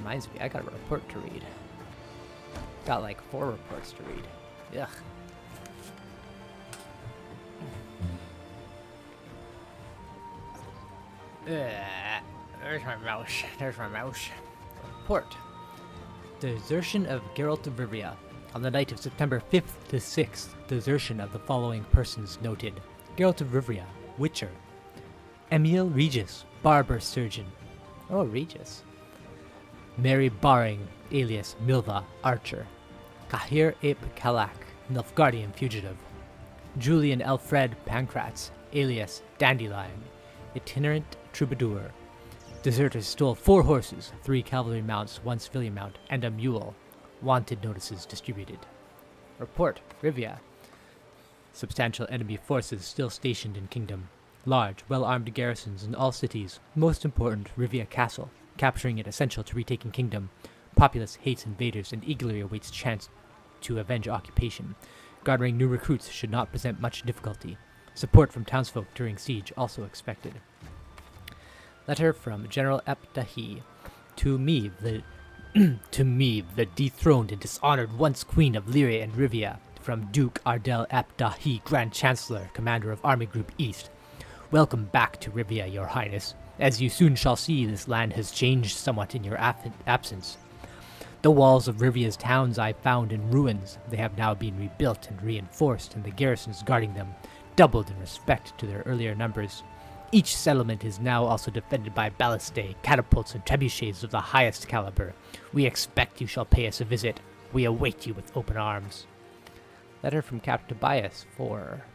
Reminds me, I got a report to read. Got like 4 reports to read. Ugh. There's my mouse. There's my mouse. Report. Desertion of Geralt of Rivia. On the night of September 5th to 6th, desertion of the following persons noted. Geralt of Rivia, Witcher. Emil Regis, Barber Surgeon. Oh, Regis. Mary Baring, alias Milva, Archer. Kahir Ape Kalak, Nilfgaardian Fugitive. Julian Alfred Pancratz, alias Dandelion, Itinerant Troubadour. Deserters stole 4 horses, 3 cavalry mounts, 1 civilian mount, and a mule. Wanted notices distributed. Report, Rivia. Substantial enemy forces still stationed in Kingdom. Large, well-armed garrisons in all cities. Most important, Rivia Castle. Capturing it essential to retaking Kingdom. Populace hates invaders and eagerly awaits chance to avenge occupation. Garnering new recruits should not present much difficulty. Support from townsfolk during siege also expected. Letter from General Aep Dahy to Meve, the dethroned and dishonored once Queen of Lyria and Rivia, from Duke Ardel Aep Dahy, Grand Chancellor, Commander of Army Group East. Welcome back to Rivia, Your Highness. As you soon shall see, this land has changed somewhat in your absence. The walls of Rivia's towns I found in ruins. They have now been rebuilt and reinforced, and the garrisons guarding them doubled in respect to their earlier numbers. Each settlement is now also defended by ballistae, catapults, and trebuchets of the highest caliber. We expect you shall pay us a visit. We await you with open arms. Letter from Captain Tobias for...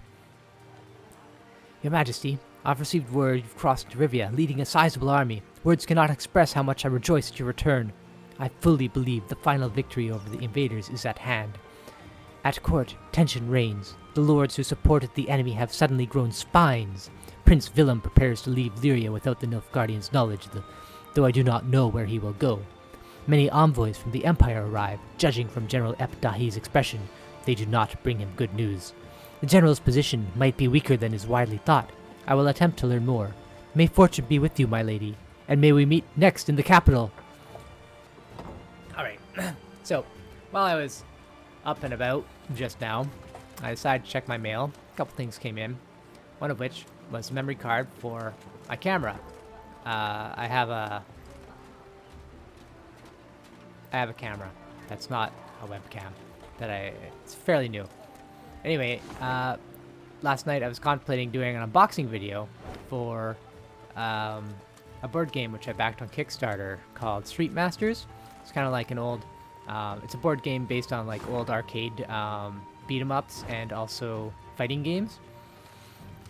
Your Majesty, I've received word you've crossed Rivia, leading a sizable army. Words cannot express how much I rejoice at your return. I fully believe the final victory over the invaders is at hand. At court, tension reigns. The lords who supported the enemy have suddenly grown spines. Prince Willem prepares to leave Lyria without the Nilfgaardians' knowledge, though I do not know where he will go. Many envoys from the Empire arrive. Judging from General Aep Dahy's expression, they do not bring him good news. The general's position might be weaker than is widely thought. I will attempt to learn more. May fortune be with you, my lady, and may we meet next in the capital. Alright, so, while I was up and about just now, I decided to check my mail. A couple things came in, one of which was a memory card for my camera. I have a camera that's not a webcam. It's fairly new. Anyway, last night I was contemplating doing an unboxing video for a board game which I backed on Kickstarter called Street Masters. It's kind of like an old, it's a board game based on like old arcade beat-em-ups and also fighting games.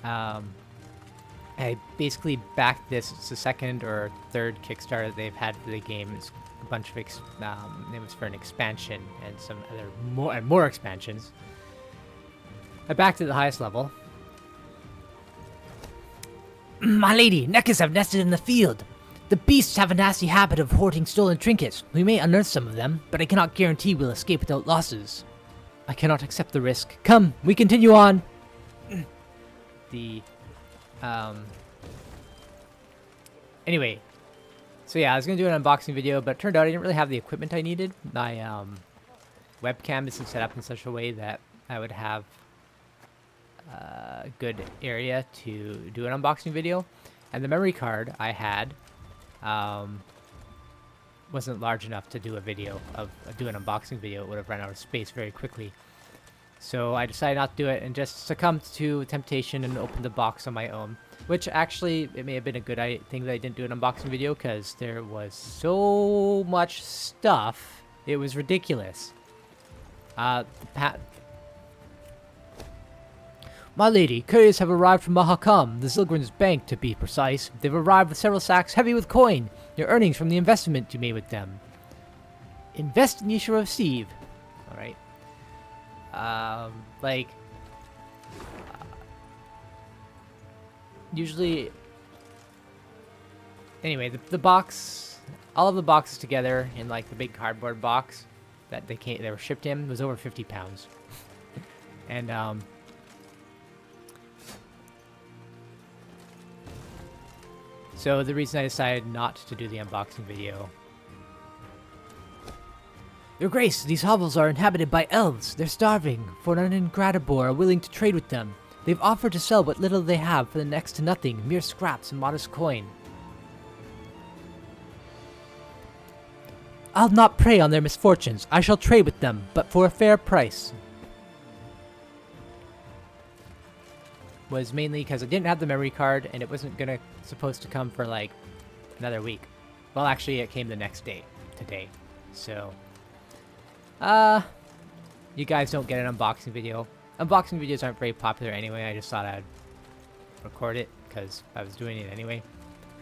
I basically backed this. It's the 2nd or 3rd Kickstarter they've had for the game. It's a bunch of it was for an expansion and some other more expansions. I backed at the highest level. My lady, Neckers have nested in the field. The beasts have a nasty habit of hoarding stolen trinkets. We may unearth some of them, but I cannot guarantee we'll escape without losses. I cannot accept the risk. Come, we continue on. Anyway, so yeah, I was gonna do an unboxing video, but it turned out I didn't really have the equipment I needed. My webcam isn't set up in such a way that I would have a good area to do an unboxing video, and the memory card I had wasn't large enough to do a video do an unboxing video. It would have run out of space very quickly. So I decided not to do it and just succumbed to temptation and opened the box on my own. Which actually, it may have been a good thing that I didn't do an unboxing video, because there was so much stuff. It was ridiculous. My lady, couriers have arrived from Mahakam, the Zilgrin's bank to be precise. They've arrived with several sacks heavy with coin, your earnings from the investment you made with them. Invest and you shall receive. Alright. Usually, anyway, the box, all of the boxes together in like the big cardboard box that they were shipped in was over 50 pounds. And, so the reason I decided not to do the unboxing video Your Grace, these hovels are inhabited by elves. They're starving, for an ingratibor are willing to trade with them. They've offered to sell what little they have for the next to nothing, mere scraps and modest coin. I'll not prey on their misfortunes. I shall trade with them, but for a fair price. Was mainly because I didn't have the memory card, and it wasn't supposed to come for like another week. Well, actually, it came the next day, today. So, you guys don't get an unboxing video. Unboxing videos aren't very popular anyway. I just thought I'd record it because I was doing it anyway.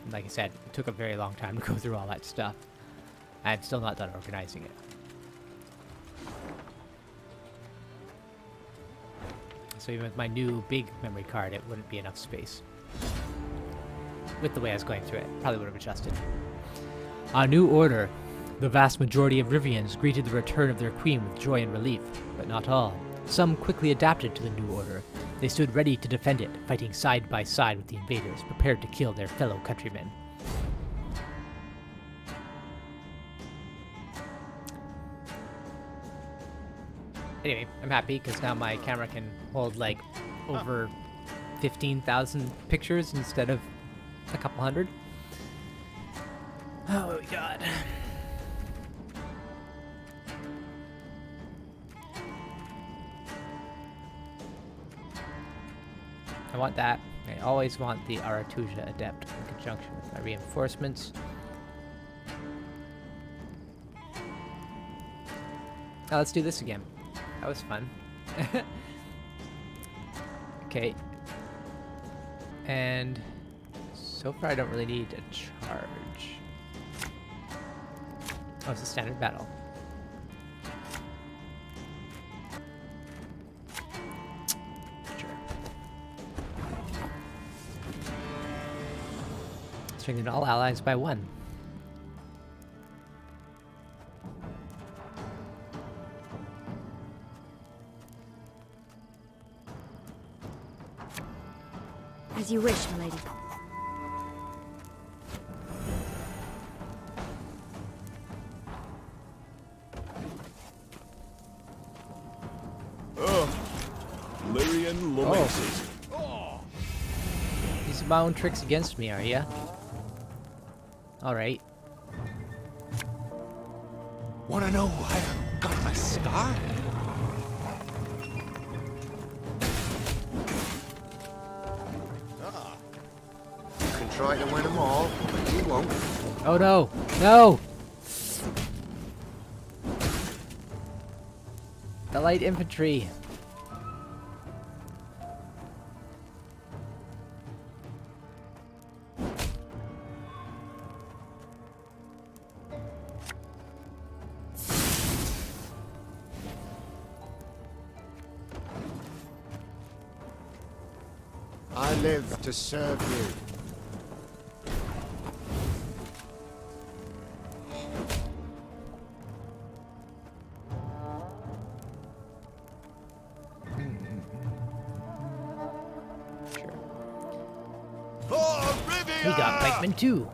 And like I said, it took a very long time to go through all that stuff. I'm still not done organizing it. So even with my new big memory card, it wouldn't be enough space. With the way I was going through it, probably would have adjusted. A new order. The vast majority of Rivians greeted the return of their queen with joy and relief, but not all. Some quickly adapted to the new order. They stood ready to defend it, fighting side by side with the invaders, prepared to kill their fellow countrymen. Anyway, I'm happy because now my camera can hold like over 15,000 pictures instead of a couple hundred. Oh, what we got? I want that. I always want the Aratuja Adept in conjunction with my reinforcements. Now let's do this again. That was fun. Okay. And so far I don't really need a charge. Oh, it's a standard battle. Sure. Strengthen all allies by 1. As you wish, milady. Lyrian Lomaxes. These are my own tricks against me, are ya? Alright. Wanna know why I got my scar? You can try to win them all, but you won't. Oh no! No! The light infantry! I live to serve you. Sure. For Rivia! We got pikemen too!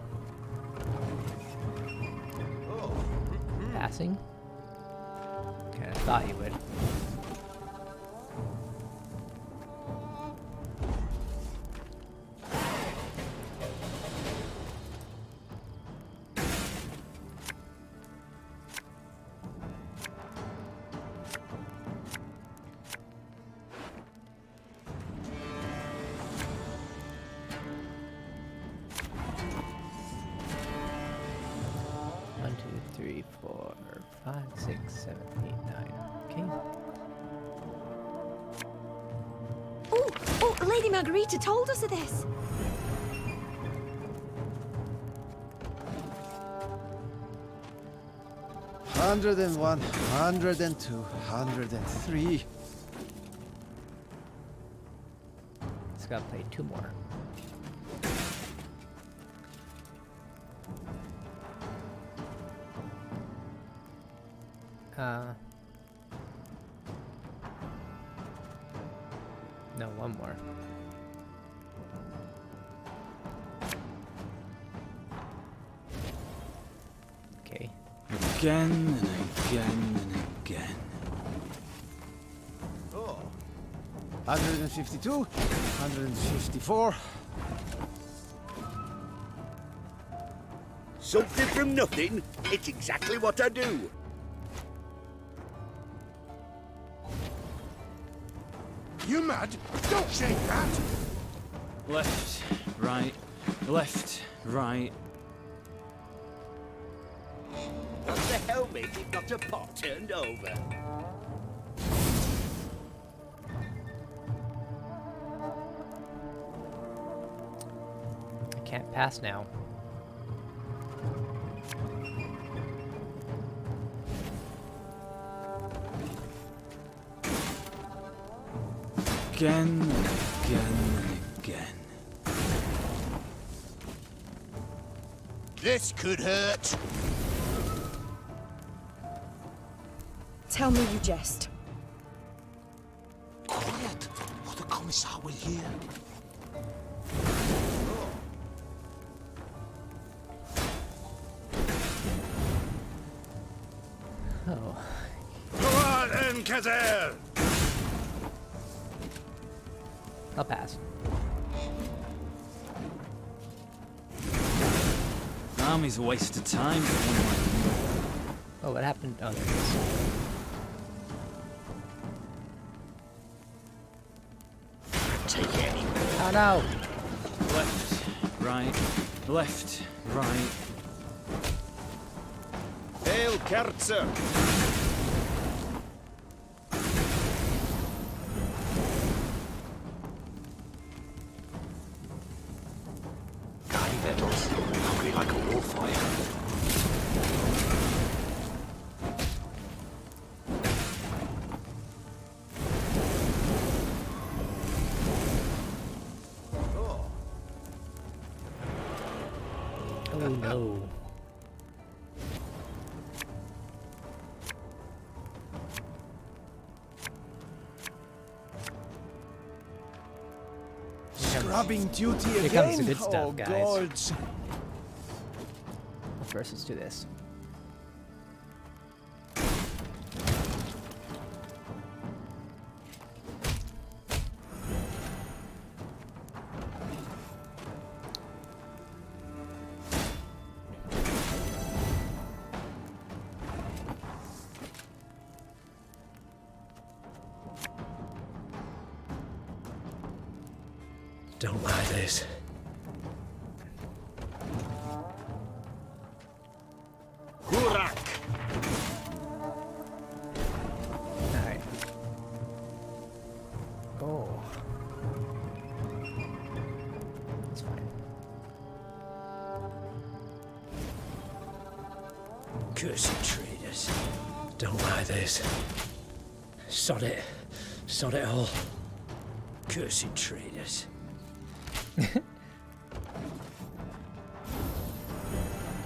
Passing? Kinda thought you would. One, two, three, 4, 5, 6, 7, 8, 9. Okay. Oh, Lady Margarita told us of this. 101, 102, 103. Just gotta play 2 more. No, 1 more. Okay. Again and again and again. Oh, 152, 154. Something from nothing. It's exactly what I do. you mad? Don't shake that! Left, right, left, right. What the hell made it got a pot turned over? I can't pass now. Again and again and again. This could hurt. Tell me you jest. Quiet, or the commissar will hear. Oh. Go on, Encazer! I'll pass. Army's a waste of time. Oh, what happened? Oh, there it is. Take any. Oh no! Left, right, left, right. Hail, Kerzer! Guy medals. Hungry like a warfighter. Oh no. Scrubbing duty Here again. comes the good stuff, oh, guys. gods. Well, first, let's do this. Don't like this. Hurak! Alright. Oh. That's fine. Cursed traders. Don't like this. Sod it. Sod it all. Cursed traders.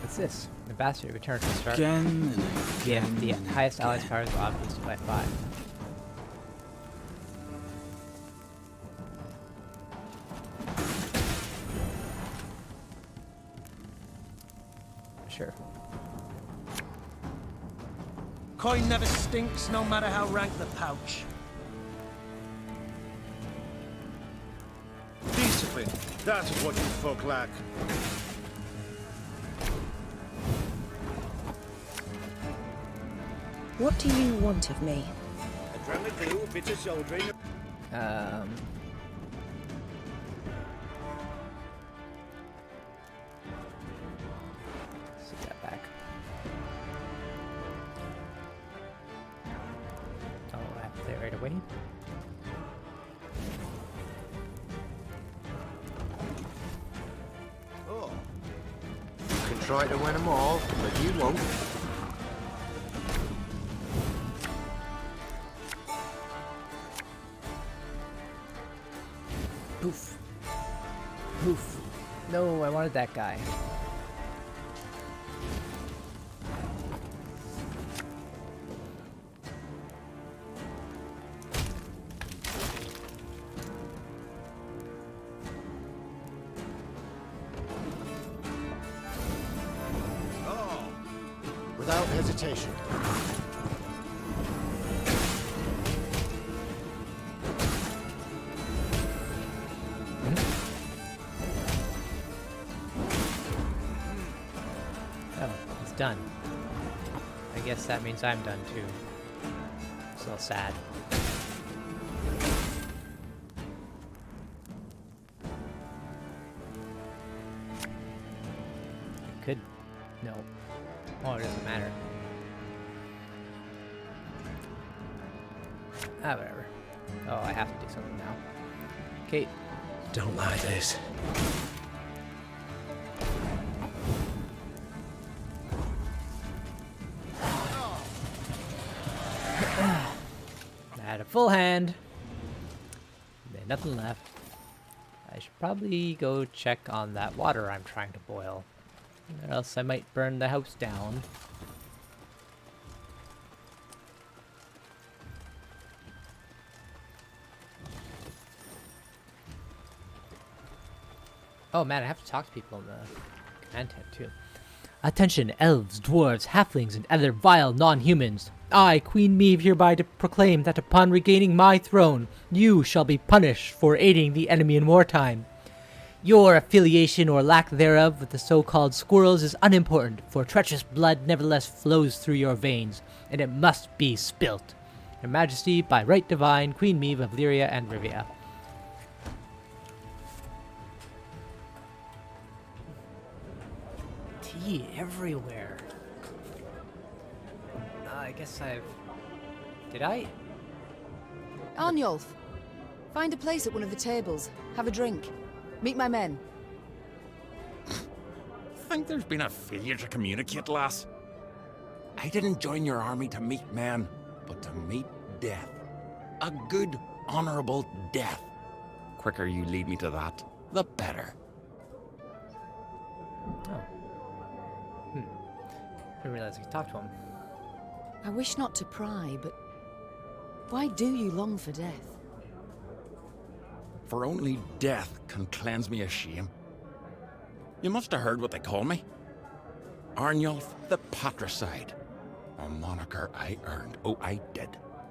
What's this? Ambassador, return to start. Again and Yeah, again. the and highest allies again. powers will obviously by 5. Sure. Coin never stinks, no matter how rank the pouch. Discipline, that's what you folk lack. What do you want of me? A dram of glue, a bit of soldering. Let's take that back. Oh, I have to play it right away. Oh, You can try to win them all, but you won't. Poof. Poof. No, I wanted that guy. without hesitation. done. I guess that means I'm done too. So sad. Could. No. Oh, it doesn't matter. Ah, whatever. Oh, I have to do something now. Okay. Don't like this. I had a full hand. There's nothing left. I should probably go check on that water I'm trying to boil. Or else I might burn the house down. Oh man, I have to talk to people in the content too. Attention, elves, dwarves, halflings, and other vile non-humans. I, Queen Meve, hereby proclaim that upon regaining my throne, you shall be punished for aiding the enemy in wartime. Your affiliation or lack thereof with the so-called squirrels is unimportant, for treacherous blood nevertheless flows through your veins, and it must be spilt. Your Majesty, by right divine, Queen Meve of Lyria and Rivia. Tea everywhere. I guess I've... Did I? Arnjolf, find a place at one of the tables. Have a drink. Meet my men. Think there's been a failure to communicate, lass? I didn't join your army to meet men, but to meet death. A good, honorable death. Quicker you lead me to that, the better. Oh. Didn't realize I could talk to him. I wish not to pry, but why do you long for death? For only death can cleanse me of shame. You must have heard what they call me. Arnjolf the Patricide. A moniker I earned. Oh, I did.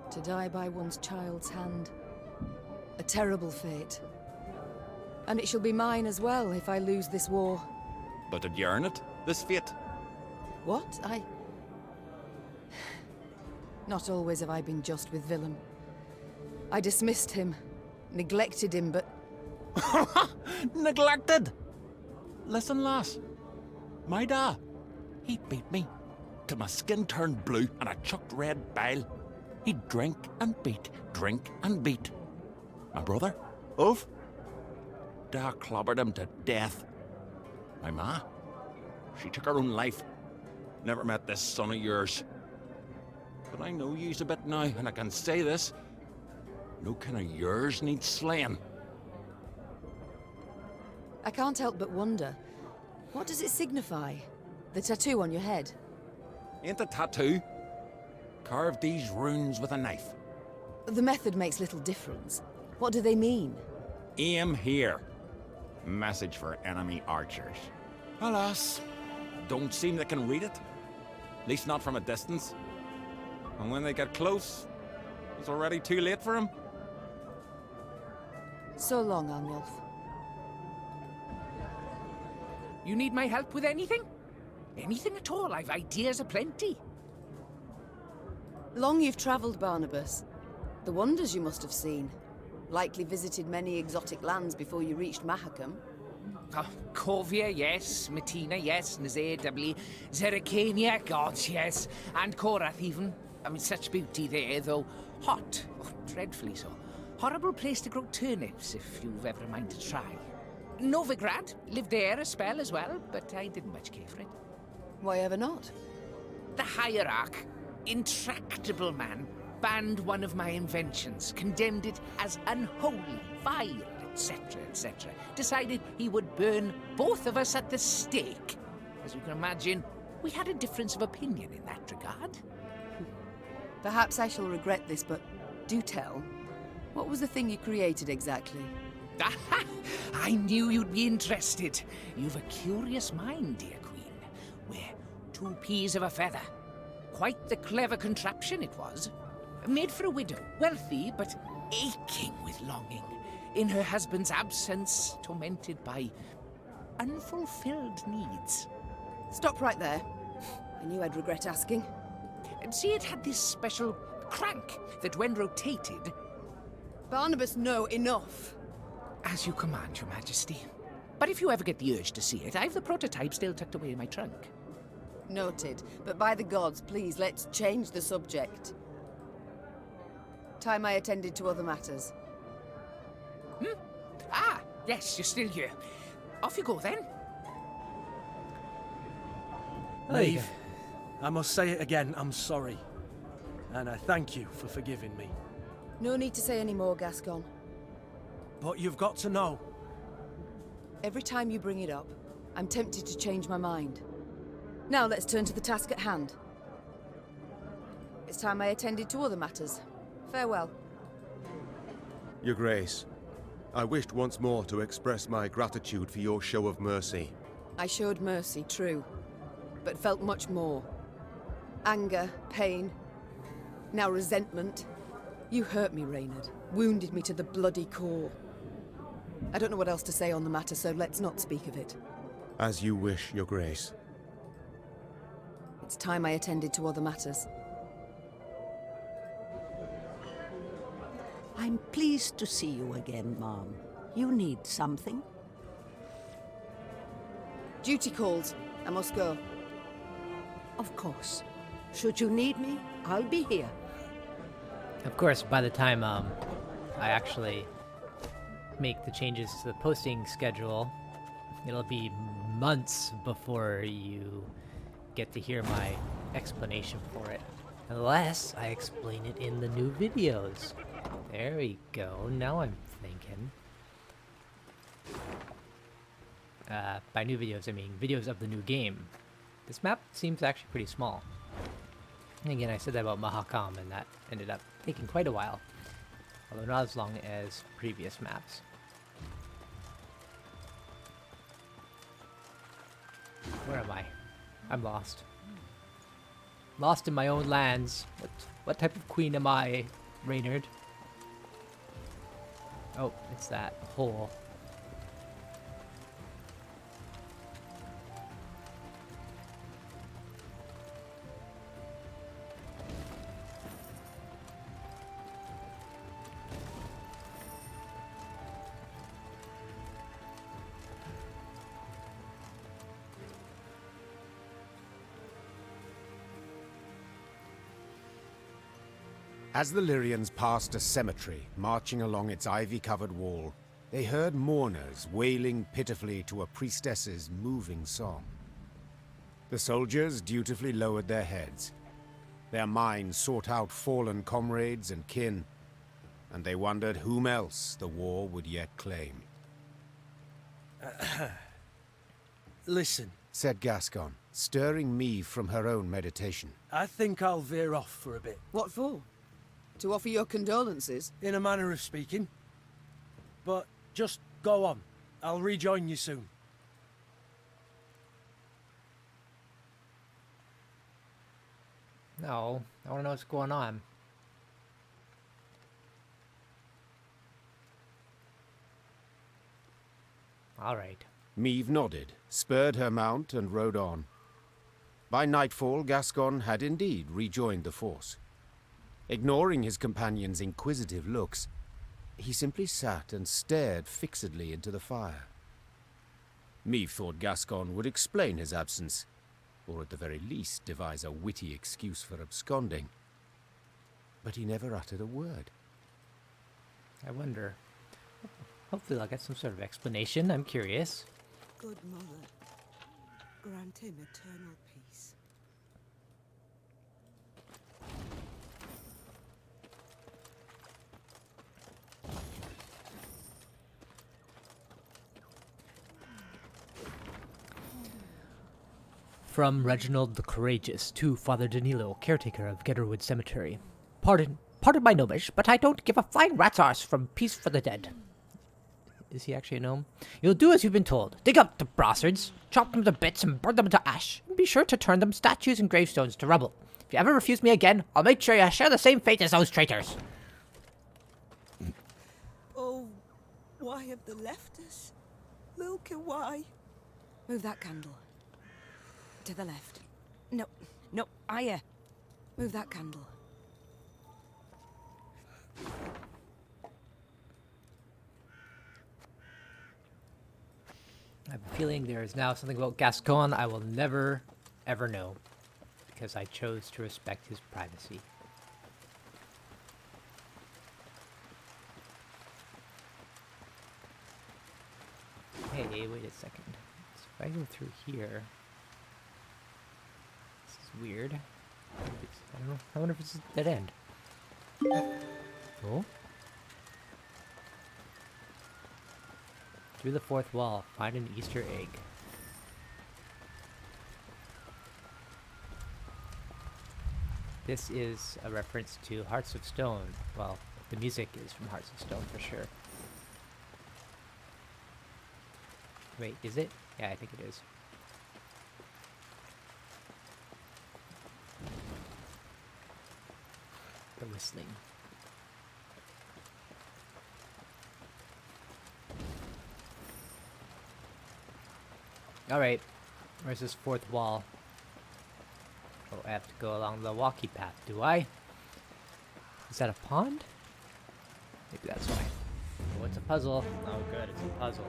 To die by one's child's hand. A terrible fate. And it shall be mine as well if I lose this war. But did you earn it, this fate? What? Not always have I been just with Willem. I dismissed him, neglected him, but... Neglected? Listen, lass. My da, he beat me. Till my skin turned blue and I chucked red bile. He'd drink and beat, drink and beat. My brother, Ove, da clobbered him to death. My ma, she took her own life. Never met this son of yours. But I know yous a bit now, and I can say this. No kin of yours needs slaying. I can't help but wonder, what does it signify? The tattoo on your head? Ain't a tattoo. Carve these runes with a knife. The method makes little difference. What do they mean? Aim here. Message for enemy archers. Alas, don't seem they can read it. At least not from a distance. And when they get close, it's already too late for them. So long, Arnjolf. You need my help with anything? Anything at all. I've ideas aplenty. Long you've travelled, Barnabas. The wonders you must have seen. Likely visited many exotic lands before you reached Mahakam. Corvia, yes. Matina, yes. Nazir, Zeracania, gods, yes. And Korath, even. I mean, such beauty there, though hot. Oh, dreadfully so. Horrible place to grow turnips, if you've ever a mind to try. Novigrad, lived there a spell as well, but I didn't much care for it. Why ever not? The hierarch, intractable man, banned one of my inventions, condemned it as unholy, vile, etc., etc. Decided he would burn both of us at the stake. As you can imagine, we had a difference of opinion in that regard. Perhaps I shall regret this, but do tell. What was the thing you created exactly? Aha! I knew you'd be interested. You've a curious mind, dear Queen. We're 2 peas of a feather. Quite the clever contraption it was. Made for a widow, wealthy, but aching with longing. In her husband's absence, tormented by unfulfilled needs. Stop right there. I knew I'd regret asking. And see, it had this special crank that, when rotated... Barnabas, no, enough. As you command, Your Majesty. But if you ever get the urge to see it, I've the prototype still tucked away in my trunk. Noted. But by the gods, please, let's change the subject. Time I attended to other matters. Ah, yes, you're still here. Off you go, then. Meve, I must say it again, I'm sorry. And I thank you for forgiving me. No need to say any more, Gascon. But you've got to know. Every time you bring it up, I'm tempted to change my mind. Now let's turn to the task at hand. It's time I attended to other matters. Farewell. Your Grace, I wished once more to express my gratitude for your show of mercy. I showed mercy, true, but felt much more. Anger, pain, now resentment. You hurt me, Reynard. Wounded me to the bloody core. I don't know what else to say on the matter, so let's not speak of it. As you wish, Your Grace. It's time I attended to other matters. I'm pleased to see you again, Mom. You need something? Duty calls. I must go. Of course. Should you need me, I'll be here. Of course, by the time I actually make the changes to the posting schedule, it'll be months before you get to hear my explanation for it. Unless I explain it in the new videos. There we go. Now I'm thinking. By new videos, I mean videos of the new game. This map seems actually pretty small. And again, I said that about Mahakam, and that ended up taking quite a while. Although not as long as previous maps. Where am I? I'm lost. Lost in my own lands. What type of queen am I, Reynard? Oh, it's that hole. As the Lyrians passed a cemetery marching along its ivy-covered wall, they heard mourners wailing pitifully to a priestess's moving song. The soldiers dutifully lowered their heads. Their minds sought out fallen comrades and kin, and they wondered whom else the war would yet claim. Listen, said Gascon, stirring Meve from her own meditation. I think I'll veer off for a bit. What for? To offer your condolences? In a manner of speaking. But just go on. I'll rejoin you soon. No, I want to know what's going on. All right. Meve nodded, spurred her mount, and rode on. By nightfall, Gascon had indeed rejoined the force. Ignoring his companion's inquisitive looks, he simply sat and stared fixedly into the fire. Meve thought Gascon would explain his absence, or at the very least devise a witty excuse for absconding. But he never uttered a word. I wonder. Hopefully I'll get some sort of explanation. I'm curious. Good mother, grant him eternal peace. From Reginald the Courageous to Father Danilo, caretaker of Getterwood Cemetery. Pardon my gnomish, but I don't give a flying rat's arse from Peace for the Dead. Is he actually a gnome? You'll do as you've been told. Dig up the Brossards, chop them to bits and burn them to ash, and be sure to turn them statues and gravestones to rubble. If you ever refuse me again, I'll make sure you share the same fate as those traitors. Oh, why have they left us? Look, why? Move that candle. To the left. No, No, Aya. Move that candle. I have a feeling there is now something about Gascon I will never, ever know, because I chose to respect his privacy. Hey, wait a second. So if I go through here, this is weird. I don't know. I wonder if it's a dead end. Oh. Through the fourth wall, find an Easter egg. This is a reference to Hearts of Stone. Well, the music is from Hearts of Stone for sure. Wait, is it? Yeah, I think it is. The whistling. Alright, where's this fourth wall? Oh, I have to go along the walkie path, do I? Is that a pond? Maybe that's why. Oh, it's a puzzle. Oh good, it's a puzzle.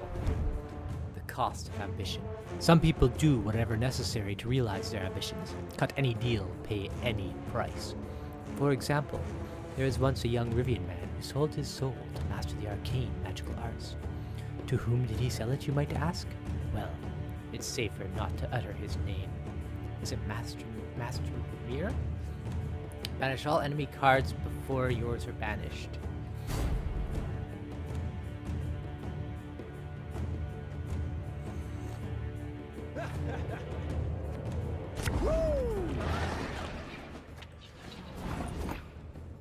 The cost of ambition. Some people do whatever necessary to realize their ambitions. Cut any deal, pay any price. For example, there was once a young Rivian man who sold his soul to master the arcane magical arts. To whom did he sell it, you might ask? Well, it's safer not to utter his name. Is it Master Rear? Banish all enemy cards before yours are banished.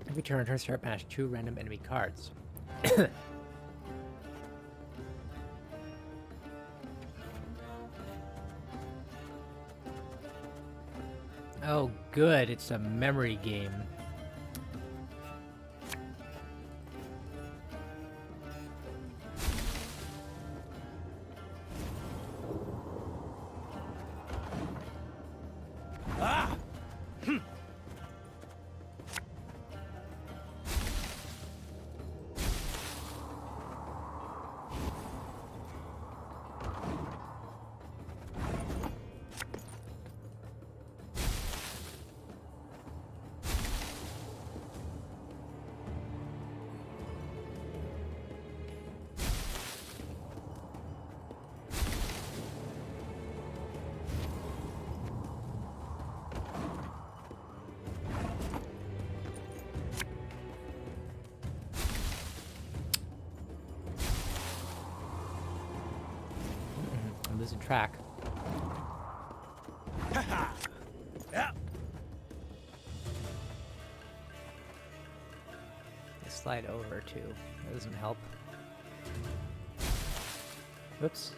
Every turn, start banish 2 random enemy cards. Oh, good. It's a memory game. Ah! I'm losing track. Yeah. They slide over too. That doesn't help. Whoops.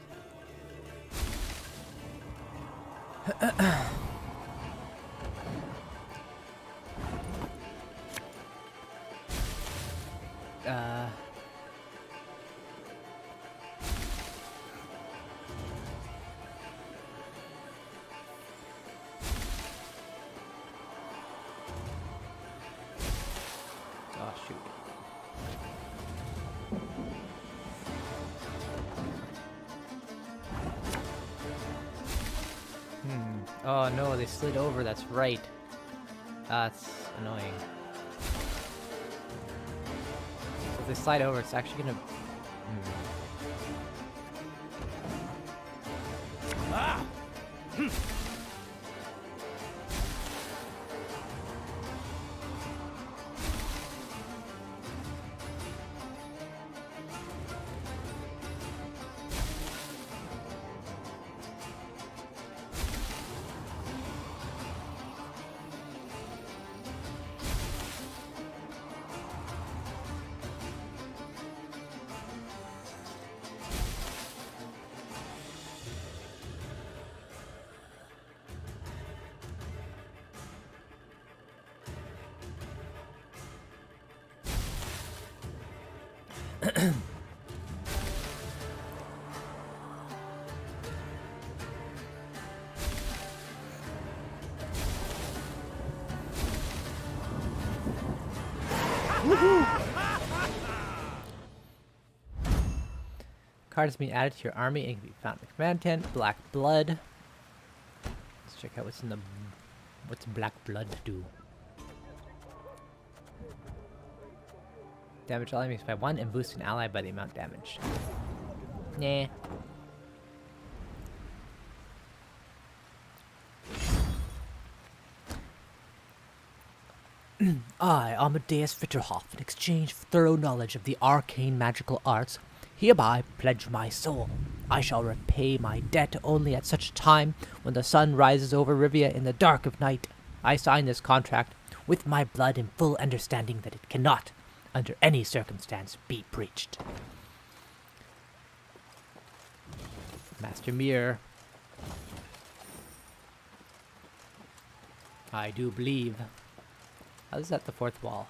Oh, shoot. Oh no, they slid over, that's right. That's annoying. If they slide over, it's actually gonna... Ah! Card has been added to your army and can be found in the command tent. Black blood. Let's check out what's black blood do. Damage all enemies by 1 and boost an ally by the amount damaged. Nah. I, Amadeus Vitterhoff, in exchange for thorough knowledge of the arcane magical arts, hereby pledge my soul. I shall repay my debt only at such time when the sun rises over Rivia in the dark of night. I sign this contract with my blood in full understanding that it cannot, under any circumstance, be breached. Master Mirror. I do believe. How is that the fourth wall?